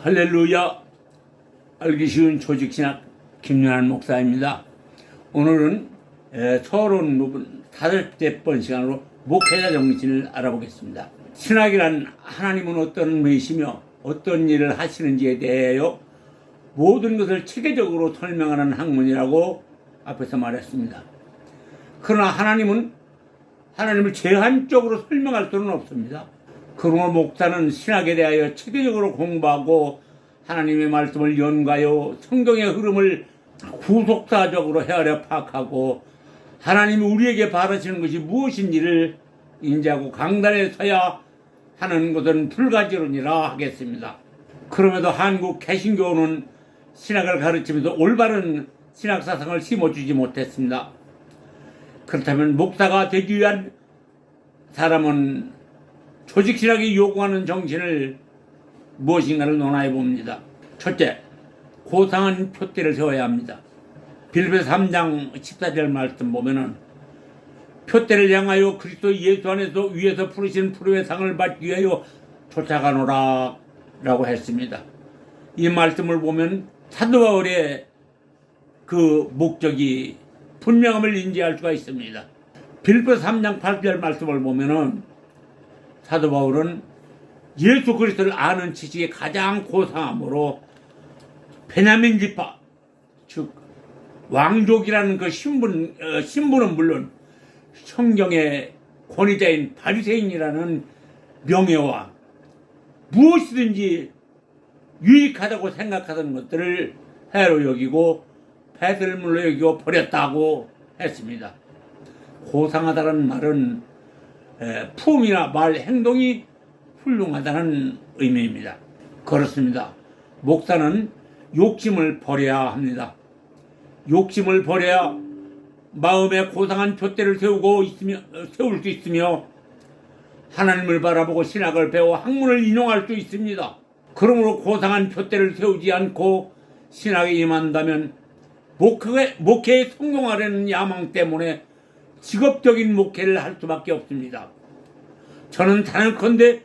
할렐루야. 알기 쉬운 조직신학 김윤환 목사입니다. 오늘은 서론 부분 5번 시간으로 목회자 정신을 알아보겠습니다. 신학이란 하나님은 어떤 분이시며 어떤 일을 하시는지에 대하여 모든 것을 체계적으로 설명하는 학문이라고 앞에서 말했습니다. 그러나 하나님을 제한적으로 설명할 수는 없습니다. 그러므로 목사는 신학에 대하여 체계적으로 공부하고 하나님의 말씀을 연구하여 성경의 흐름을 구속사적으로 헤아려 파악하고 하나님이 우리에게 바라시는 것이 무엇인지를 인지하고 강단에 서야 하는 것은 불가지론이라 하겠습니다. 그럼에도 한국 개신교는 신학을 가르치면서 올바른 신학사상을 심어주지 못했습니다. 그렇다면 목사가 되기 위한 사람은 조직신학이 요구하는 정신을 무엇인가를 논하여 봅니다. 첫째, 고상한 표대를 세워야 합니다. 빌립보서 3장 14절 말씀 보면은 표대를 향하여 그리스도 예수 안에서 위에서 부르신 프로의 상을 받기 위하여 쫓아가노라 라고 했습니다. 이 말씀을 보면 사도 바울의 그 목적이 분명함을 인지할 수가 있습니다. 빌립보서 3장 8절 말씀을 보면은 사도 바울은 예수 그리스도를 아는 지식이 가장 고상함으로 베냐민 지파, 즉 왕족이라는 그 신분은 물론 성경의 권위자인 바리새인이라는 명예와 무엇이든지 유익하다고 생각하던 것들을 해로 여기고 배설물로 여기고 버렸다고 했습니다. 고상하다는 말은 품이나 말, 행동이 훌륭하다는 의미입니다. 그렇습니다. 목사는 욕심을 버려야 합니다. 욕심을 버려야 마음에 고상한 푯대를 세울 수 있으며 하나님을 바라보고 신학을 배워 학문을 인용할 수 있습니다. 그러므로 고상한 푯대를 세우지 않고 신학에 임한다면 목회에 성공하려는 야망 때문에 직업적인 목회를 할 수밖에 없습니다. 저는 단언컨대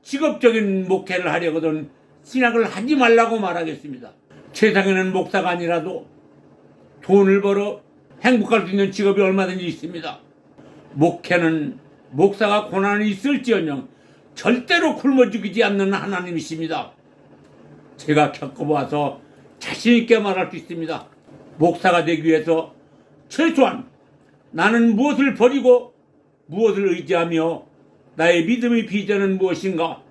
직업적인 목회를 하려거든 신학을 하지 말라고 말하겠습니다. 세상에는 목사가 아니라도 돈을 벌어 행복할 수 있는 직업이 얼마든지 있습니다. 목회는 목사가 고난이 있을지언정 절대로 굶어 죽이지 않는 하나님이십니다. 제가 겪어봐서 자신있게 말할 수 있습니다. 목사가 되기 위해서 최소한 나는 무엇을 버리고 무엇을 의지하며 나의 믿음의 비전은 무엇인가,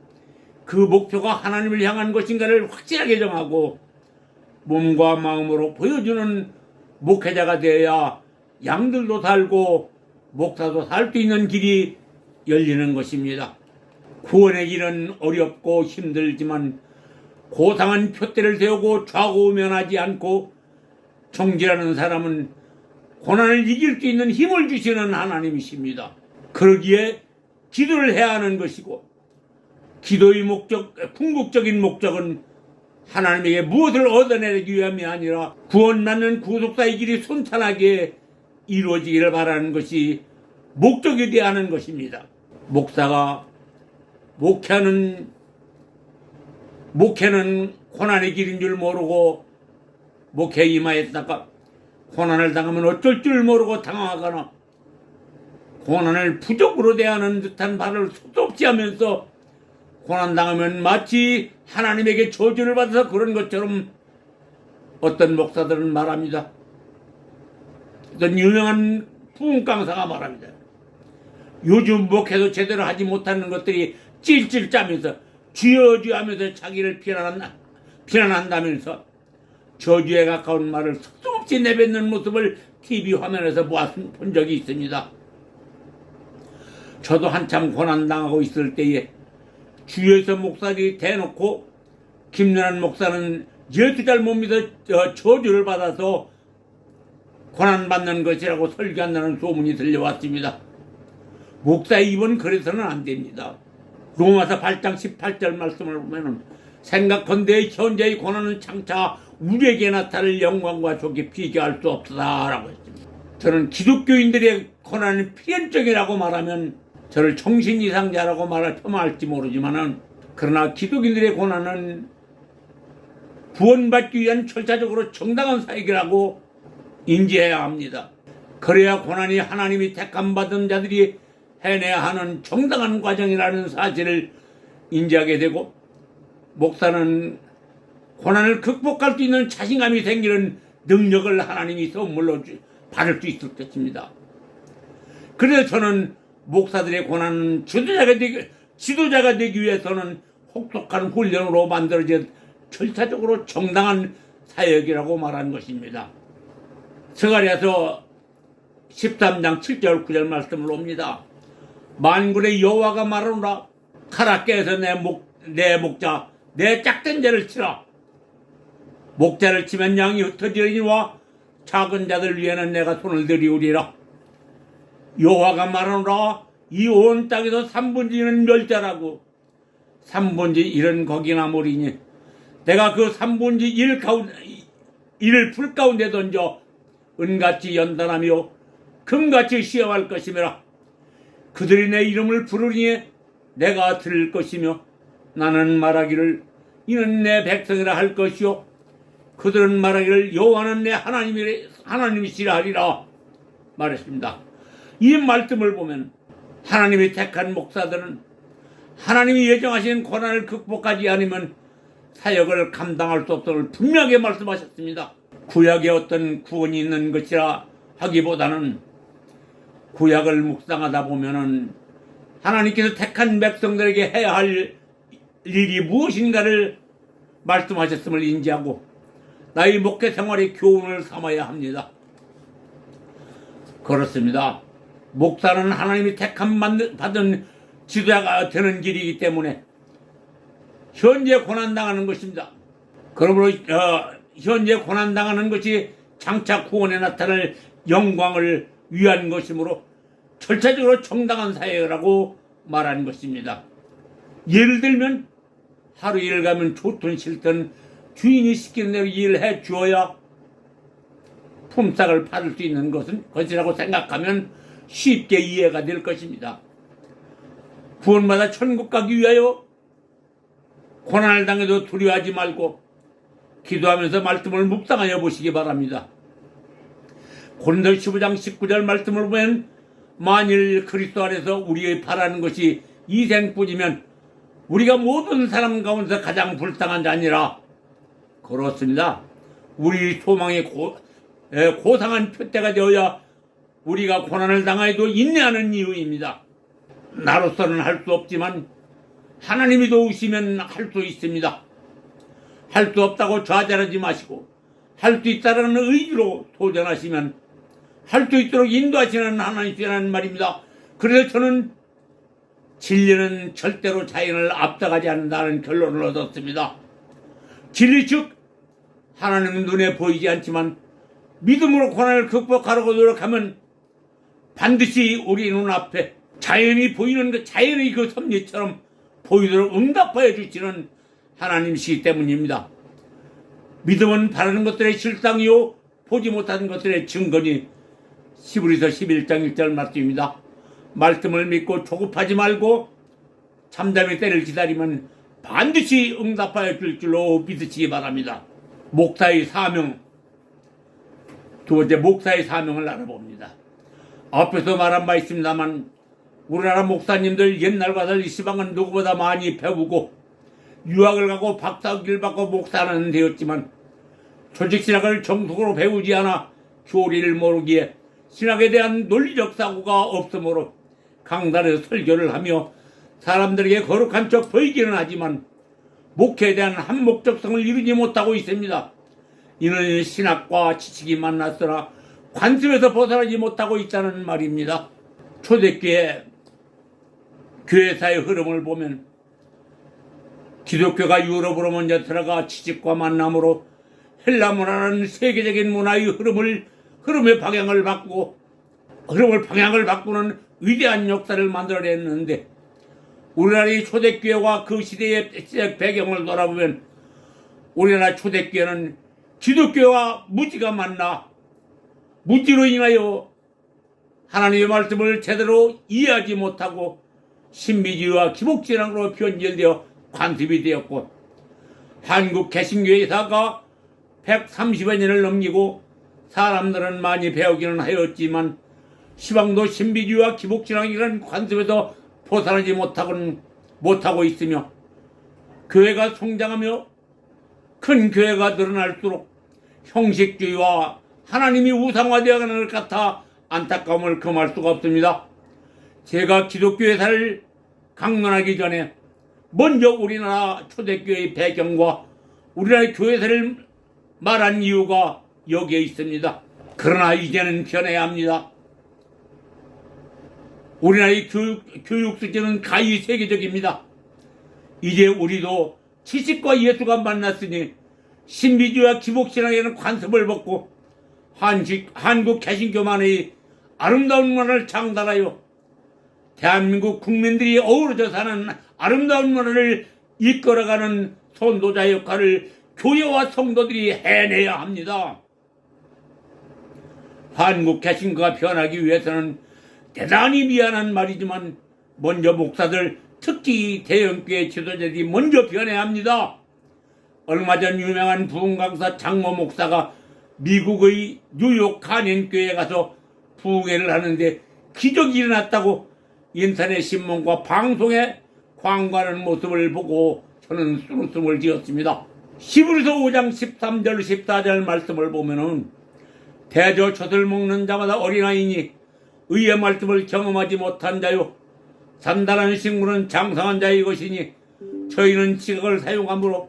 그 목표가 하나님을 향한 것인가를 확실하게 정하고 몸과 마음으로 보여주는 목회자가 되어야 양들도 살고 목사도 살 수 있는 길이 열리는 것입니다. 구원의 길은 어렵고 힘들지만 고상한 푯대를 세우고 좌고우면하지 않고 정진하는 사람은 고난을 이길 수 있는 힘을 주시는 하나님이십니다. 그러기에 기도를 해야 하는 것이고, 기도의 목적, 궁극적인 목적은 하나님에게 무엇을 얻어내기 위함이 아니라 구원받는 구속사의 길이 순탄하게 이루어지기를 바라는 것이 목적이 되어야 하는 것입니다. 목사가 목회는 고난의 길인 줄 모르고 목회에 임하였다가 고난을 당하면 어쩔 줄 모르고 당황하거나 고난을 부족으로 대하는 듯한 말을 수도 없이 하면서 고난당하면 마치 하나님에게 저주를 받아서 그런 것처럼 어떤 목사들은 말합니다. 어떤 유명한 부흥 강사가 말합니다. 요즘 목회도 제대로 하지 못하는 것들이 찔찔 짜면서 주여 주여 하면서 자기를 비난한다면서 저주에 가까운 말을 수도 없이 내뱉는 모습을 TV 화면에서 본 적이 있습니다. 저도 한참 고난당하고 있을 때에 주위에서 목사들이 대놓고 김윤환 목사는 예수 잘 못 믿어 저주를 받아서 고난받는 것이라고 설교한다는 소문이 들려왔습니다. 목사의 입은 그래서는 안 됩니다. 로마서 8장 18절 말씀을 보면은 생각컨대 현재의 고난은 장차 우리에게 나타날 영광과 좋게 비교할 수 없다라고 했습니다. 저는 기독교인들의 고난은 필연적이라고 말하면 저를 정신 이상자라고 폄하할지 모르지만은, 그러나 기독인들의 고난은 구원받기 위한 절차적으로 정당한 사역이라고 인지해야 합니다. 그래야 고난이 하나님이 택함받은 자들이 해내야 하는 정당한 과정이라는 사실을 인지하게 되고, 목사는 고난을 극복할 수 있는 자신감이 생기는 능력을 하나님이 선물로 받을 수 있을 것입니다. 그래서 저는 목사들의 고난은 지도자가 되기 위해서는 혹독한 훈련으로 만들어진 절차적으로 정당한 사역이라고 말하는 것입니다. 스가랴서 13장 7절 9절 말씀을 봅니다. 만군의 여호와가 말하노라. 칼아 깨서 내 목자 내 짝된 자를 치라. 목자를 치면 양이 흩어지리니와 작은 자들 위에는 내가 손을 들이우리라. 여호와가 말하노라. 이 온 땅에서 3분의 2는 멸자라고. 3분의 1은 거기 나무리니 내가 그 3분의 1을 불 가운데 던져 은같이 연단하며 금같이 시험할 것이며, 그들이 내 이름을 부르니 내가 들을 것이며, 나는 말하기를 이는 내 백성이라 할 것이요 그들은 말하기를 여호와는 내 하나님이시라 하리라 말했습니다. 이 말씀을 보면 하나님이 택한 목사들은 하나님이 예정하신 고난을 극복하지 않으면 사역을 감당할 수 없음을 분명하게 말씀하셨습니다. 구약에 어떤 구원이 있는 것이라 하기보다는 구약을 묵상하다 보면은 하나님께서 택한 백성들에게 해야 할 일이 무엇인가를 말씀하셨음을 인지하고 나의 목회 생활의 교훈을 삼아야 합니다. 그렇습니다. 목사는 하나님이 택함 받은 지도자가 되는 길이기 때문에 현재 고난당하는 것입니다. 그러므로 현재 고난당하는 것이 장차 구원에 나타날 영광을 위한 것이므로 절차적으로 정당한 사역이라고 말하는 것입니다. 예를 들면 하루 일 가면 좋든 싫든 주인이 시키는 대로 일해 주어야 품삯을 받을 수 있는 것이라고 생각하면 쉽게 이해가 될 것입니다. 구원받아 천국 가기 위하여 고난을 당해도 두려워하지 말고 기도하면서 말씀을 묵상하여 보시기 바랍니다. 고린도 15장 19절 말씀을 보면 만일 그리스도 안에서 우리의 바라는 것이 이생뿐이면 우리가 모든 사람 가운데서 가장 불쌍한 자니라. 그렇습니다. 우리 소망의 고상한 표대가 되어야 우리가 고난을 당하여도 인내하는 이유입니다. 나로서는 할 수 없지만 하나님이 도우시면 할 수 있습니다. 할 수 없다고 좌절하지 마시고 할 수 있다는 의지로 도전하시면 할 수 있도록 인도하시는 하나님이라는 말입니다. 그래서 저는 진리는 절대로 자연을 앞서가지 않는다는 결론을 얻었습니다. 진리 즉 하나님은 눈에 보이지 않지만 믿음으로 고난을 극복하려고 노력하면 반드시 우리 눈앞에 자연이 보이는 자연의 그 섭리처럼 보이도록 응답하여 주시는 하나님이시기 때문입니다. 믿음은 바라는 것들의 실상이요 보지 못하는 것들의 증거니 히브리서 11장 1절 말씀입니다. 말씀을 믿고 조급하지 말고 잠잠히 때를 기다리면 반드시 응답하여 줄 줄로 믿으시기 바랍니다. 목사의 사명, 두 번째 목사의 사명을 알아봅니다. 앞에서 말한 바 있습니다만 우리나라 목사님들 옛날과 달리 시방은 누구보다 많이 배우고 유학을 가고 박사학위를 받고 목사는 되었지만 조직신학을 정석으로 배우지 않아 교리를 모르기에 신학에 대한 논리적 사고가 없으므로 강단에서 설교를 하며 사람들에게 거룩한 척 보이기는 하지만 목회에 대한 한목적성을 이루지 못하고 있습니다. 이는 신학과 지식이 만났으나 관습에서 벗어나지 못하고 있다는 말입니다. 초대교회 교회사의 흐름을 보면 기독교가 유럽으로 먼저 들어가 지식과 만남으로 헬라 문화는 세계적인 문화의 흐름의 방향을 바꾸는 위대한 역사를 만들어냈는데 우리나라의 초대교회와 그 시대의 배경을 돌아보면 우리나라 초대교회는 기독교와 무지가 만나 무지로 인하여 하나님의 말씀을 제대로 이해하지 못하고 신비주의와 기복진앙으로 변질되어 관습이 되었고 한국 개신교회사가 130여 년을 넘기고 사람들은 많이 배우기는 하였지만 시방도 신비주의와 기복신앙이라는 관습에서 벗어나지 못하고 있으며 교회가 성장하며 큰 교회가 늘어날수록 형식주의와 하나님이 우상화되어가는 것 같아 안타까움을 금할 수가 없습니다. 제가 기독교회사를 강론하기 전에 먼저 우리나라 초대교회의 배경과 우리나라의 교회사를 말한 이유가 여기에 있습니다. 그러나 이제는 변해야 합니다. 우리나라의 교육 수준은 가히 세계적입니다. 이제 우리도 지식과 예수가 만났으니 신비주의와 기복신앙에는 관습을 벗고 한국 개신교만의 아름다운 문화를 창달하여 대한민국 국민들이 어우러져 사는 아름다운 문화를 이끌어가는 선도자 역할을 교회와 성도들이 해내야 합니다. 한국 개신교가 변하기 위해서는 대단히 미안한 말이지만 먼저 목사들, 특히 대형교회 지도자들이 먼저 변해야 합니다. 얼마 전 유명한 부흥 강사 장모 목사가 미국의 뉴욕 간현교회에 가서 부흥회를 하는데 기적이 일어났다고 인터넷 신문과 방송에 광고하는 모습을 보고 저는 숨을 지었습니다. 히브리서 5장 13절 14절 말씀을 보면은 대저젖을 먹는 자마다 어린아이니 의의 말씀을 경험하지 못한 자요 산단한 식물은 장성한 자의 것이니 저희는 지각을 사용함으로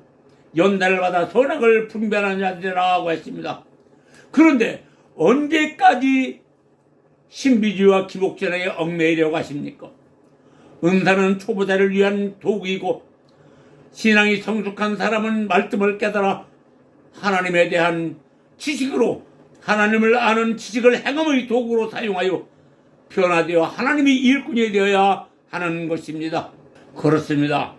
연단을 받아 선악을 분별하는 자들이라고 했습니다. 그런데 언제까지 신비주의와 기복신앙에 얽매이려고 하십니까? 은사는 초보자를 위한 도구이고 신앙이 성숙한 사람은 말씀을 깨달아 하나님에 대한 지식으로 하나님을 아는 지식을 행함의 도구로 사용하여 변화되어 하나님의 일꾼이 되어야 하는 것입니다. 그렇습니다.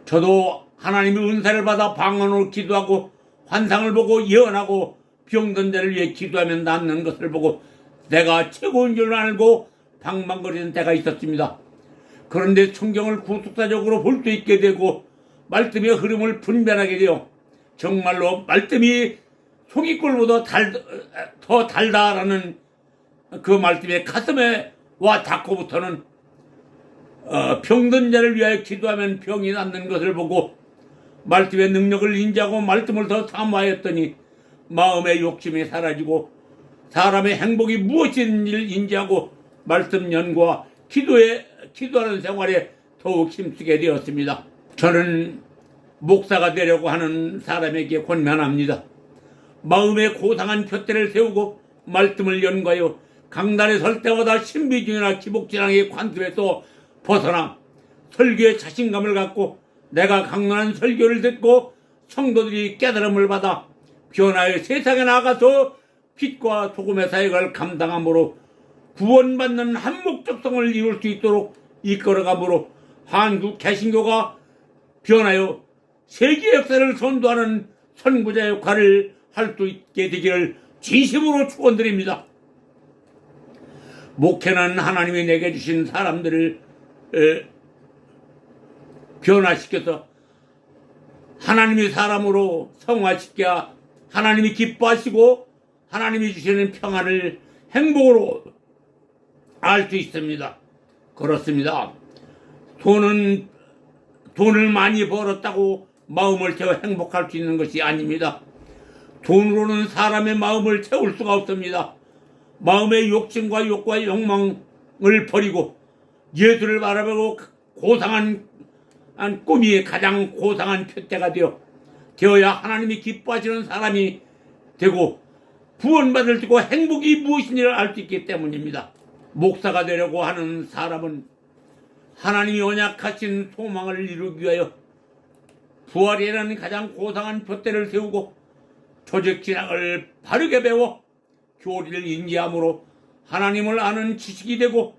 저도 하나님의 은사를 받아 방언으로 기도하고 환상을 보고 예언하고 병든 자를 위해 기도하면 낫는 것을 보고 내가 최고인 줄 알고 방방거리는 때가 있었습니다. 그런데 성경을 구속사적으로 볼 수 있게 되고 말씀의 흐름을 분별하게 되어 정말로 말씀이 송이꿀보다 더 달다라는 그 말씀에 가슴에 와 닿고부터는 병든 자를 위하여 기도하면 병이 낫는 것을 보고 말씀의 능력을 인지하고 말씀을 더 사모하였더니 마음의 욕심이 사라지고 사람의 행복이 무엇인지를 인지하고 말씀 연구와 기도하는 생활에 더욱 힘쓰게 되었습니다. 저는 목사가 되려고 하는 사람에게 권면합니다. 마음에 고상한 푯대를 세우고 말씀을 연구하여 강단에 설 때마다 신비주의나 기복신앙의 관습에서 벗어나 설교에 자신감을 갖고 내가 강론한 설교를 듣고 성도들이 깨달음을 받아 변화의 세상에 나가서 빛과 소금의 사역을 감당함으로 구원받는 한목적성을 이룰 수 있도록 이끌어가므로 한국 개신교가 변하여 세계 역사를 선도하는 선구자 역할을 할 수 있게 되기를 진심으로 축원드립니다. 목회는 하나님이 내게 주신 사람들을 변화시켜서 하나님이 사람으로 성화시켜 하나님이 기뻐하시고 하나님이 주시는 평안을 행복으로 알 수 있습니다. 그렇습니다. 돈을 많이 벌었다고 마음을 채워 행복할 수 있는 것이 아닙니다. 돈으로는 사람의 마음을 채울 수가 없습니다. 마음의 욕심과 욕과 욕망을 버리고 예수를 바라보고 고상한 꿈이 가장 고상한 푯대가 되어야 하나님이 기뻐하시는 사람이 되고 구원받을 수 있고 행복이 무엇인지를 알 수 있기 때문입니다. 목사가 되려고 하는 사람은 하나님이 언약하신 소망을 이루기 위하여 부활이라는 가장 고상한 푯대를 세우고 조직신앙을 바르게 배워 교리를 인지함으로 하나님을 아는 지식이 되고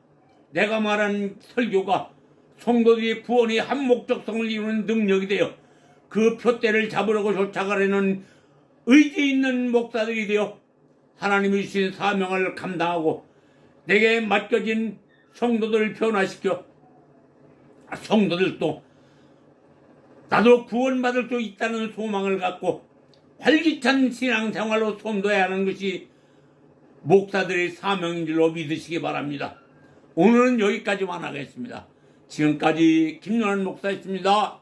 내가 말한 설교가 성도들의 구원의 한목적성을 이루는 능력이 되어 그 푯대를 잡으려고 쫓아가려는 의지 있는 목사들이 되어 하나님이 주신 사명을 감당하고 내게 맡겨진 성도들을 변화시켜 성도들도 나도 구원받을 수 있다는 소망을 갖고 활기찬 신앙생활로 섬도해야 하는 것이 목사들의 사명인 줄로 믿으시기 바랍니다. 오늘은 여기까지만 하겠습니다. 지금까지 김용환 목사였습니다.